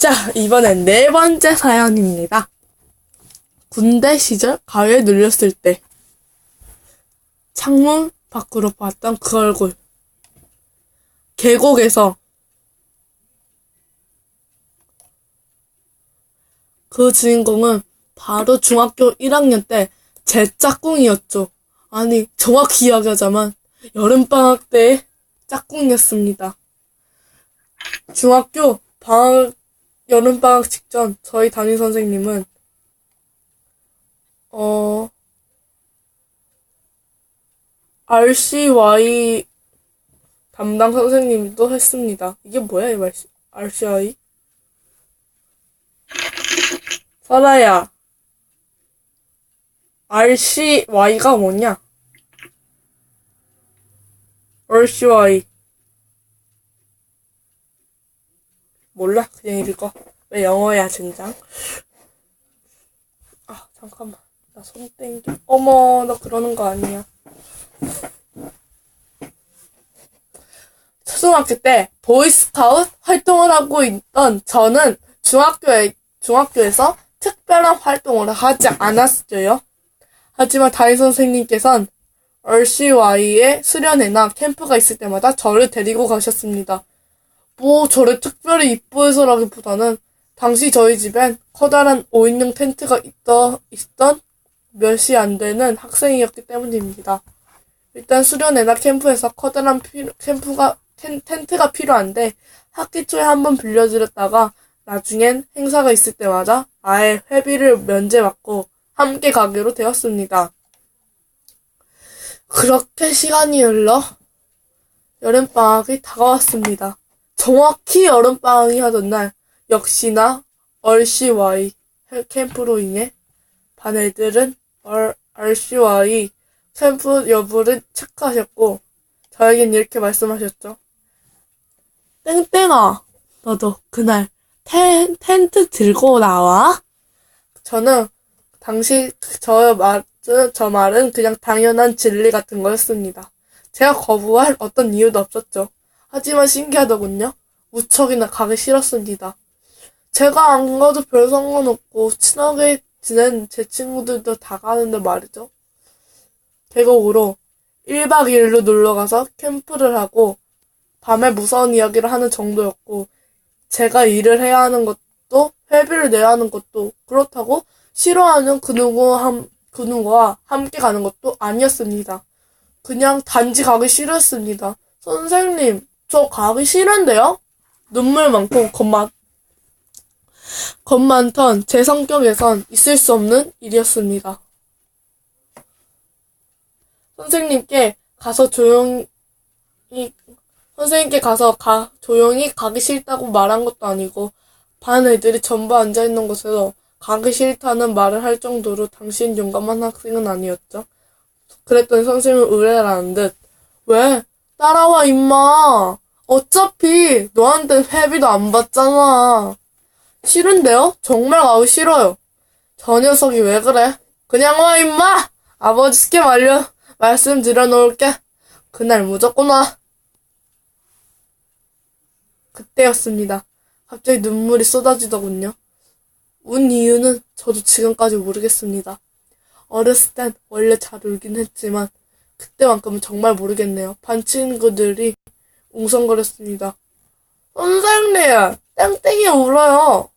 자, 이번엔 네 번째 사연입니다. 군대 시절 가위에 눌렸을 때 창문 밖으로 봤던 그 얼굴. 계곡에서 그 주인공은 바로 중학교 1학년 때 제 짝꿍이었죠. 아니, 정확히 이야기하자면 여름방학 때의 짝꿍이었습니다. 중학교 여름방학 직전 저희 담임 선생님은 RCY 담당 선생님도 했습니다. 이게 뭐야, 이 말, RCY? 설아야, RCY가 뭐냐? RCY. 몰라? 그냥 읽어. 왜 영어야, 젠장? 아, 잠깐만. 나 손 땡겨. 어머, 너 그러는 거 아니야. 초등학교 때 보이스카우트 활동을 하고 있던 저는 중학교에서 특별한 활동을 하지 않았어요. 하지만 담임 선생님께서는 RCY의 수련회나 캠프가 있을 때마다 저를 데리고 가셨습니다. 뭐 저를 특별히 이뻐해서라기보다는 당시 저희 집엔 커다란 5인용 텐트가 있던 몇이 안 되는 학생이었기 때문입니다. 일단 수련회나 캠프에서 커다란 텐트가 필요한데 학기 초에 한번 빌려드렸다가 나중엔 행사가 있을 때마다 아예 회비를 면제받고 함께 가기로 되었습니다. 그렇게 시간이 흘러 여름방학이 다가왔습니다. 정확히 여름방학이 하던 날 역시나 RCY 캠프로 인해 반 애들은 RCY 캠프 여부를 체크하셨고 저에겐 이렇게 말씀하셨죠. 땡땡아, 너도 그날 텐트 들고 나와? 저는 당시 저 말은 그냥 당연한 진리 같은 거였습니다. 제가 거부할 어떤 이유도 없었죠. 하지만 신기하더군요. 무척이나 가기 싫었습니다. 제가 안 가도 별 상관없고 친하게 지낸 제 친구들도 다 가는데 말이죠. 계곡으로 1박 2일로 놀러가서 캠프를 하고 밤에 무서운 이야기를 하는 정도였고 제가 일을 해야 하는 것도 회비를 내야 하는 것도 그렇다고 싫어하는 그 누구와 함께 가는 것도 아니었습니다. 그냥 단지 가기 싫었습니다. 선생님, 저 가기 싫은데요? 눈물 많고 겁 많던 제 성격에선 있을 수 없는 일이었습니다. 선생님께 가서 조용히 가기 싫다고 말한 것도 아니고 반 애들이 전부 앉아있는 곳에서 가기 싫다는 말을 할 정도로 당신 용감한 학생은 아니었죠. 그랬더니 선생님은 의뢰라는 듯 왜? 따라와 임마. 어차피 너한테 회비도 안 받잖아. 싫은데요? 정말 가기 싫어요. 저 녀석이 왜 그래? 그냥 와 임마. 아버지께 말씀드려 놓을게. 그날 무조건 와. 그때였습니다. 갑자기 눈물이 쏟아지더군요. 운 이유는 저도 지금까지 모르겠습니다. 어렸을 땐 원래 잘 울긴 했지만 그때만큼은 정말 모르겠네요. 반 친구들이 웅성거렸습니다. 선생님, 땡땡이 울어요.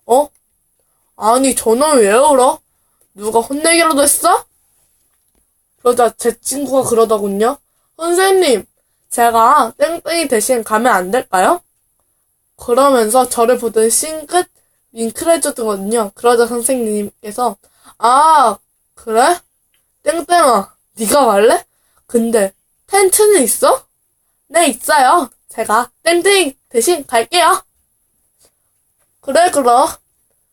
어? 아니, 저놈 왜 울어? 누가 혼내기라도 했어? 그러자 제 친구가 그러더군요. 선생님, 제가 땡땡이 대신 가면 안 될까요? 그러면서 저를 보더니 싱긋 윙크를 해줬거든요. 그러자 선생님께서 아, 그래? 땡땡아, 네가 갈래? 근데 텐트는 있어? 네, 있어요. 제가 땡땡이 대신 갈게요. 그래, 그럼.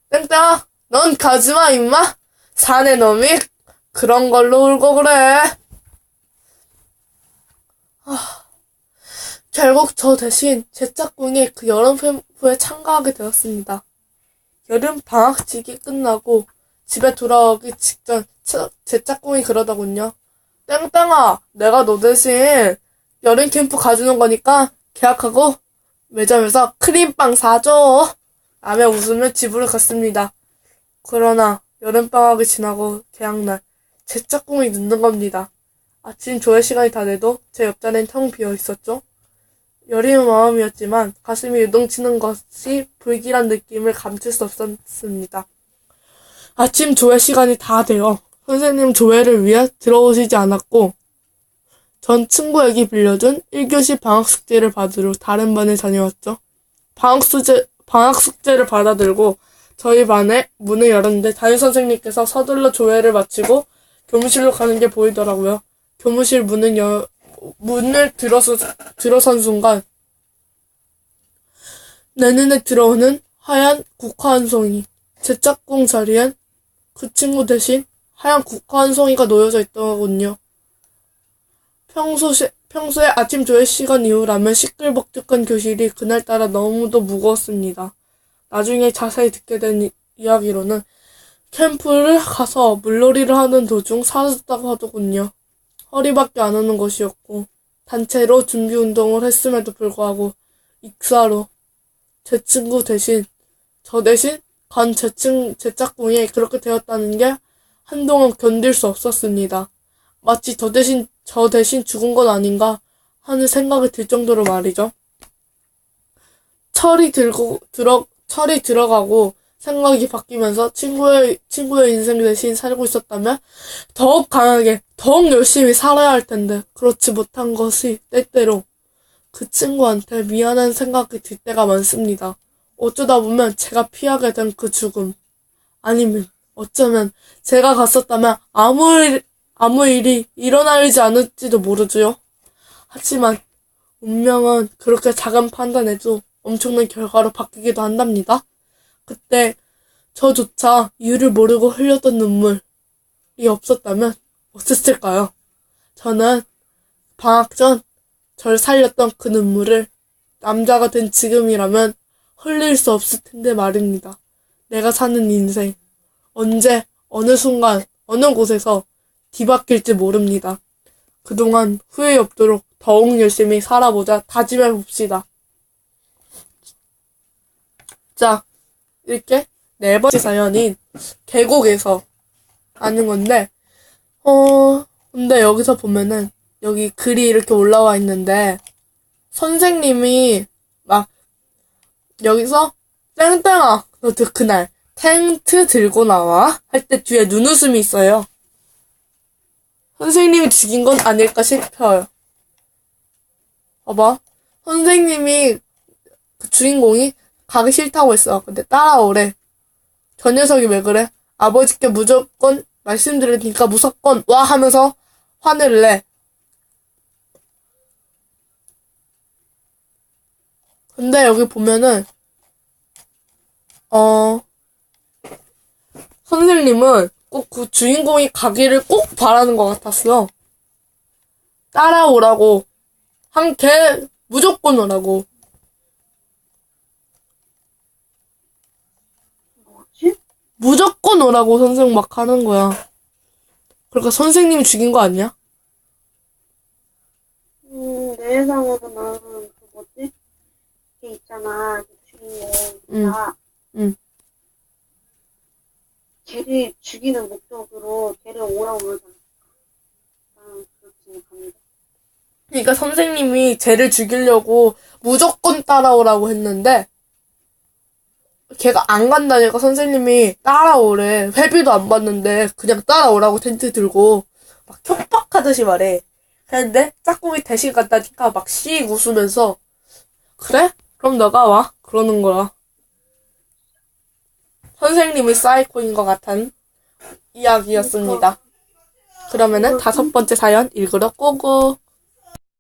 땡땡아, 넌 가지마, 임마. 사내 놈이 그런 걸로 울고 그래. 결국 저 대신 제 짝꿍이 그 여름 캠프에 참가하게 되었습니다. 여름 방학식이 끝나고 집에 돌아오기 직전 제 짝꿍이 그러더군요. 땡땡아, 내가 너 대신 여름 캠프 가주는 거니까 계약하고 매점에서 크림빵 사줘. 라며 웃으며 집으로 갔습니다. 그러나 여름방학이 지나고 개학날 제 짝꿍이 늦는 겁니다. 아침 조회 시간이 다 돼도 제 옆자리는 텅 비어 있었죠. 여리는 마음이었지만 가슴이 요동치는 것이 불길한 느낌을 감출 수 없었습니다. 아침 조회 시간이 다 되어 선생님 조회를 위해 들어오시지 않았고 전 친구에게 빌려준 1교시 방학 숙제를 받으러 다른 반에 다녀왔죠. 방학 숙제를 받아들고 저희 반의 문을 열었는데 담임선생님께서 서둘러 조회를 마치고 교무실로 가는 게 보이더라고요. 교무실 문을 들어선 순간 내 눈에 들어오는 하얀 국화 한 송이. 제 짝꿍 자리엔 그 친구 대신 하얀 국화 한 송이가 놓여져 있더군요. 평소에 아침 조회 시간 이후라면 시끌벅적한 교실이 그날따라 너무도 무거웠습니다. 나중에 자세히 듣게 된 이야기로는 캠프를 가서 물놀이를 하는 도중 사라졌다고 하더군요. 허리밖에 안 하는 것이었고 단체로 준비 운동을 했음에도 불구하고 익사로 제 친구 대신 저 대신 간 제 짝꿍이 그렇게 되었다는 게 한동안 견딜 수 없었습니다. 마치 저 대신 죽은 건 아닌가 하는 생각이 들 정도로 말이죠. 철이 들어가고 생각이 바뀌면서 친구의 인생 대신 살고 있었다면 더욱 강하게, 더욱 열심히 살아야 할 텐데 그렇지 못한 것이 때때로 그 친구한테 미안한 생각이 들 때가 많습니다. 어쩌다 보면 제가 피하게 된 그 죽음, 아니면 어쩌면 제가 갔었다면 아무 일이 일어나지 않을지도 모르죠. 하지만 운명은 그렇게 작은 판단에도 엄청난 결과로 바뀌기도 한답니다. 그때 저조차 이유를 모르고 흘렸던 눈물이 없었다면 어땠을까요? 저는 방학 전 절 살렸던 그 눈물을 남자가 된 지금이라면 흘릴 수 없을 텐데 말입니다. 내가 사는 인생, 언제, 어느 순간, 어느 곳에서 뒤바뀔지 모릅니다. 그동안 후회 없도록 더욱 열심히 살아보자 다짐해봅시다. 자, 이렇게 네 번째 사연인 계곡에서 하는 건데, 근데 여기서 보면은, 여기 글이 이렇게 올라와 있는데, 선생님이 막, 여기서, 땡땡아, 너 그날, 텐트 들고 나와? 할 때 뒤에 눈웃음이 있어요. 선생님이 죽인 건 아닐까 싶어요. 봐봐. 선생님이, 그 주인공이 가기 싫다고 했어. 근데 따라오래. 저 녀석이 왜 그래? 아버지께 무조건 말씀드리니까 무조건 와 하면서 화내를 내. 근데 여기 보면은 선생님은 꼭 그 주인공이 가기를 꼭 바라는 것 같았어. 따라오라고. 한 무조건 오라고. 뭐지? 무조건 오라고 선생님 막 하는 거야. 그러니까 선생님이 죽인 거 아니야? 내 예상으로는 그 뭐지? 걔 있잖아, 그 주인공. 응. 걔를 죽이는 목적으로 걔를 오라고 그러잖아. 나는 그렇게 생각합니다. 그러니까 선생님이 쟤를 죽이려고 무조건 따라오라고 했는데 걔가 안 간다니까 선생님이 따라오래. 회비도 안 받는데 그냥 따라오라고 텐트 들고 막 협박하듯이 말해. 그런데 짝꿍이 대신 간다니까 막 씩 웃으면서 그래? 그럼 너가 와. 그러는 거야. 선생님이 사이코인 것 같은 이야기였습니다. 그러면은 5번째 사연 읽으러 꼬고.